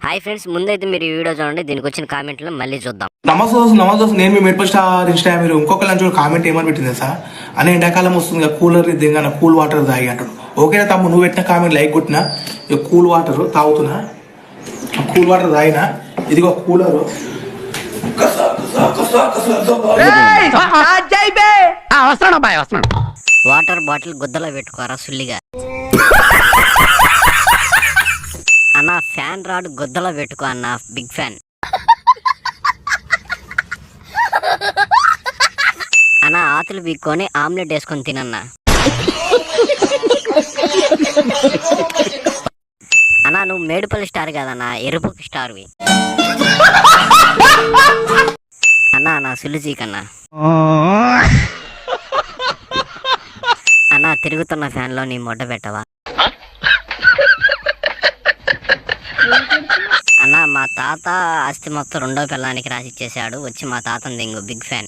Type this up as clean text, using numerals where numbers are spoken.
Hi friends, ముందైతే మీరు ఈ వీడియో చూడండి, దీనికి వచ్చిన కామెంట్లో మళ్ళీ చూద్దాం. నమస్తే నేను మీ మెట్పల్ స్టార్ ఇన్స్టా. మీరు ఇంకొక లంచ్ కామెంట్ ఏమని పెట్టింది సార్ అని, ఎండాకాలం వస్తుంది కూలర్ దిగాన కూల్ వాటర్ తాగి అంటాడు. ఓకేనా తమ్ము, నువ్వు పెట్టిన కామెంట్ లైక్ కొట్టినా, ఇక కూల్ వాటర్ తాగుతున్నా, కూల్ వాటర్ తాగినా, ఇదిగో కూలరు. వాటర్ బాటిల్ గుద్దలో పెట్టుకోరా సుల్లిగా. అన్న ఫ్యాన్ రాడ్ గుద్దలో పెట్టుకో అన్న, బిగ్ ఫ్యాన్. అన్న ఆతులు బీక్కొని ఆమ్లెట్ వేసుకొని తినన్నా. అన్న నువ్వు మేడుపల్లి స్టార్ కదన్నా, ఎరుపు స్టార్వి. అన్న నా సులుజీకన్నా. అన్న తిరుగుతున్న ఫ్యాన్ లో నీ మొడ్డ పెట్టవా అన్న? మా తాత ఆస్తి మొత్తం రెండో పిల్లానికి రాసిచ్చేసాడు, వచ్చి మా తాతను దింగు, బిగ్ ఫ్యాన్.